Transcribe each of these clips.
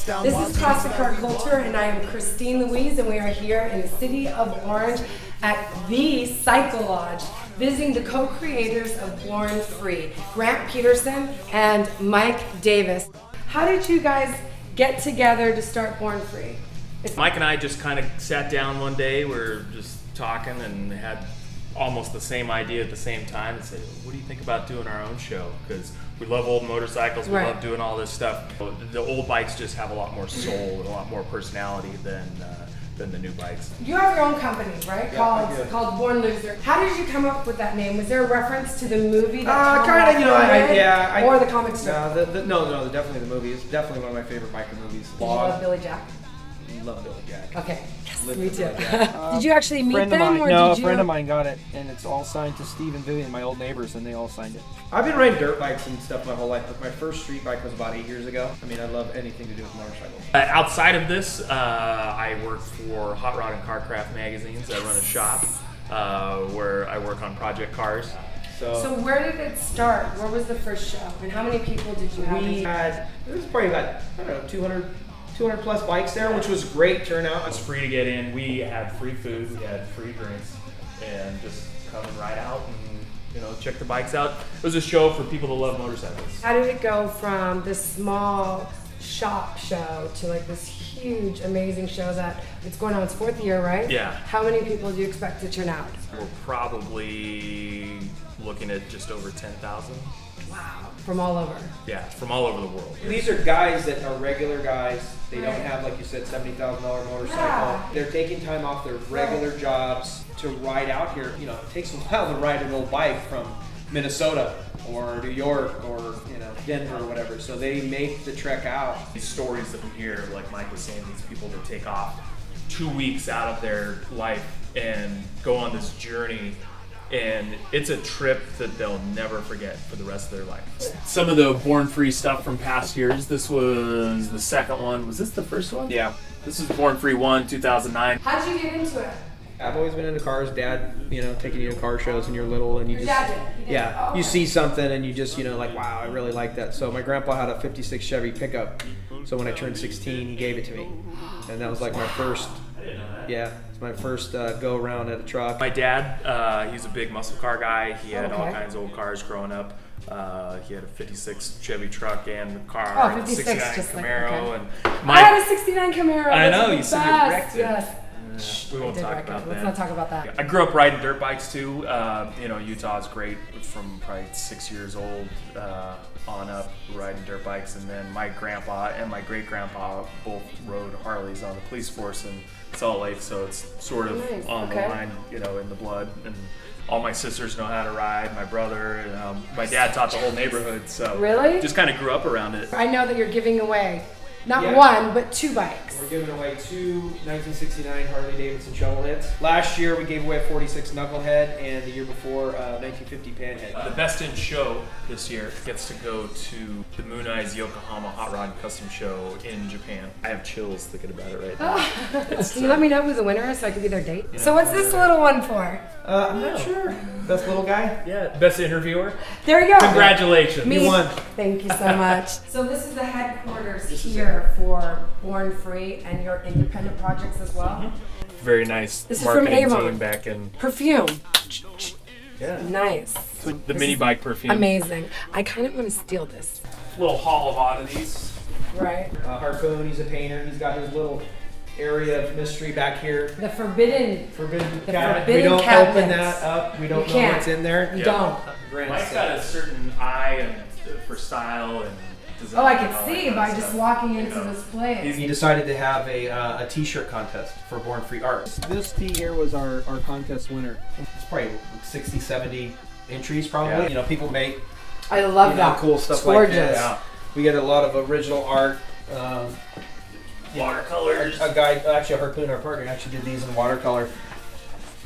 This is Classic Car Culture, and I am Christine Louise, and we are here in the city of Orange at the Cycle Lodge, visiting the co-creators of Born Free, Grant Peterson and Mike Davis. How did you guys get together to start Born Free? Mike and I just kind of sat down one day, we were just talking and had almost the same idea at the same time and said, what do you think about doing our own show? Because we love old motorcycles, we love doing all this stuff. The old bikes just have a lot more soul and a lot more personality than the new bikes. You have your own company, right? Yeah, called Born Loser. How did you come up with that name? Was there a reference to the movie that kind of, or the comic strip? No, definitely the movie. It's definitely one of my favorite biker movies. Did you love Billy Jack? Love Billy Jack. Okay. Yes, Live me for too. Billy Jack. Did you actually meet them, or No, did you? a friend of mine got it, and it's all signed to Steve and Vivian, my old neighbors, and they all signed it. I've been riding dirt bikes and stuff my whole life, but my first street bike was about 8 years ago. I mean, I love anything to do with motorcycles. Outside of this, I work for Hot Rod and Carcraft magazines. I run a shop where I work on project cars. So where did it start? Where was the first show? And how many people did you have? It was probably about, I don't know, 200 plus bikes there, which was great turnout. It's free to get in. We had free food, we had free drinks, and just come and ride out and check the bikes out. It was a show for people that love motorcycles. How did it go from this small shop show to like this huge, amazing show that it's going on its 4th year, right? Yeah. How many people do you expect to turn out? We're probably looking at just over 10,000. Wow. From all over. Yeah, from all over the world. These are guys that are regular guys. They don't Right. have, like you said, $70,000 motorcycle. Yeah. They're taking time off their regular jobs to ride out here. It takes a while to ride an old bike from Minnesota or New York or Denver or whatever. So they make the trek out. These stories that we hear, like Mike was saying, these people that take off 2 weeks out of their life and go on this journey, and it's a trip that they'll never forget for the rest of their life. Some of the Born Free stuff from past years. This was the second one. Was this the first one? Yeah. This is Born Free 1, 2009. How did you get into it? I've always been into cars. Dad, taking you to car shows when you're little, and you Your just dad did? He did? yeah, Oh, okay. you see something and you just like, wow, I really like that. So my grandpa had a '56 Chevy pickup. So when I turned 16, he gave it to me, and that was like my first. Yeah, it's my first go around at a truck. My dad, he's a big muscle car guy. He had all Okay. kinds of old cars growing up. He had a '56 Chevy truck and car, Oh, and a 56, '69 just like, Camaro, okay. and I had a '69 Camaro. I That's know, the you said you best. wrecked it. Yes. we won't Did talk wreck it. about that. Let's not talk about that. I grew up riding dirt bikes too. Utah's great from probably 6 years old on up riding dirt bikes, and then my grandpa and my great grandpa both rode Harleys on the police force in Salt Lake, so it's sort of Nice. on Okay. the line, in the blood. And all my sisters know how to ride. My brother, and, my dad taught the whole neighborhood, so Really? just kind of grew up around it. I know that you're giving away not Yeah. one, but 2 bikes. We're giving away 2 1969 Harley Davidson shovel heads. Last year we gave away a '46 Knucklehead, and the year before 1950 Panhead. The Best in Show this year gets to go to the Moon Eyes Yokohama Hot Rod Custom Show in Japan. I have chills thinking about it right now. Can you let me know who the winner is so I can be their date? So what's this little one for? I'm not sure. Best little guy. Yeah, best interviewer. There you go. Congratulations. Me. You won. Thank you so much. So this is the headquarters here for Born Free and your independent projects as well. Very nice This is from marketing Avon. team back in Perfume. yeah. Nice. The mini bike perfume. Amazing. I kind of want to steal this. Little haul of oddities. Right. Harpoon, he's a painter. He's got his little area of mystery back here. The forbidden. Forbidden The cabinet. forbidden We don't cabinets. open that up. We don't You know can't. what's in there. You Yeah. don't. Grant Mike's said. got a certain eye for style and design. Oh, I and could all that see kind by of just stuff. walking into this place. He decided to have a t-shirt contest for Born Free Art. This tee here was our contest winner. It's probably 60, 70 entries probably. Yeah. People make I love that. cool stuff It's like gorgeous. this. Yeah. We get a lot of original art. Watercolors. A guy, actually a Harpoon, our partner, actually did these in watercolor.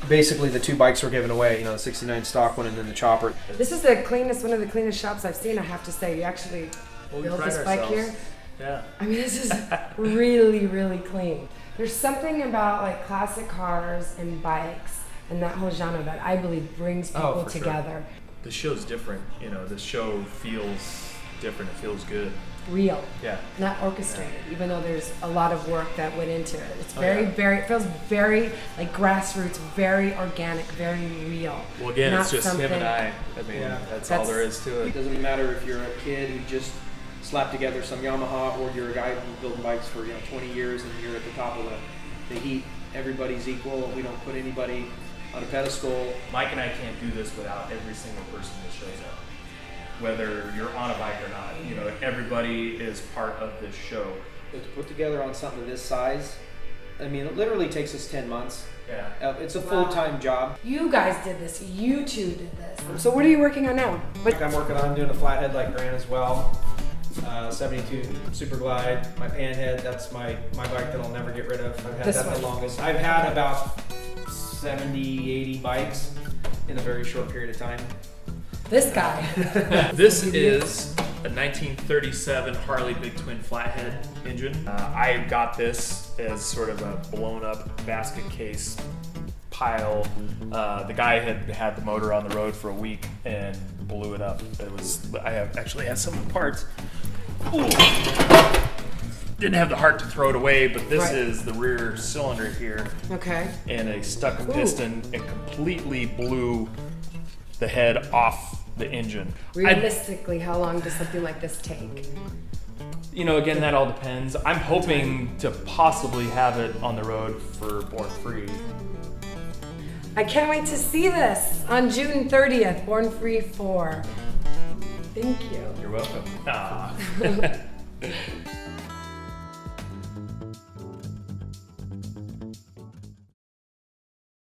Basically, the 2 bikes were given away. The '69 stock one and then the chopper. This is the cleanest, one of the cleanest shops I've seen, I have to say. You actually we built pride this bike ourselves. here. Yeah. I mean, this is really, really clean. There's something about like classic cars and bikes and that whole genre that I believe brings people for sure. together. The show's different. The show feels different. It feels good. real, Yeah. not orchestrated, even though there's a lot of work that went into it. It's Oh, very, yeah. very, it feels very like grassroots, very organic, very real. Well, again, Not it's just him something- and I. I mean, Yeah. that's all there is to It it. doesn't matter if you're a kid who just slapped together some Yamaha, or you're a guy who's building bikes for 20 years and you're at the top of the heat. Everybody's equal. We don't put anybody on a pedestal. Mike and I can't do this without every single person that shows up. Whether you're on a bike or not, you know, everybody is part of this show. But to put together on something this size, I mean, it literally takes us 10 months. Yeah. It's a full-time job. You guys did this. You two did this. So what are you working on now? What? I'm working on doing a flathead like Grant as well. 72 Super Glide, my Panhead. That's my bike that I'll never get rid of. I've had This that one. the longest. I've had about 70, 80 bikes in a very short period of time. This guy. This is a 1937 Harley Big Twin flathead engine. I got this as sort of a blown up basket case pile. The guy had the motor on the road for a week and blew it up. I actually have some of the parts. Ooh. Didn't have the heart to throw it away, but this Right. is the rear cylinder here, Okay. and a stuck Ooh. piston. It completely blew the head off the engine. Realistically, how long does something like this take? You know, again, that all depends. I'm hoping to possibly have it on the road for Born Free. I can't wait to see this on June 30th, Born Free 4. Thank you. You're welcome. Ah.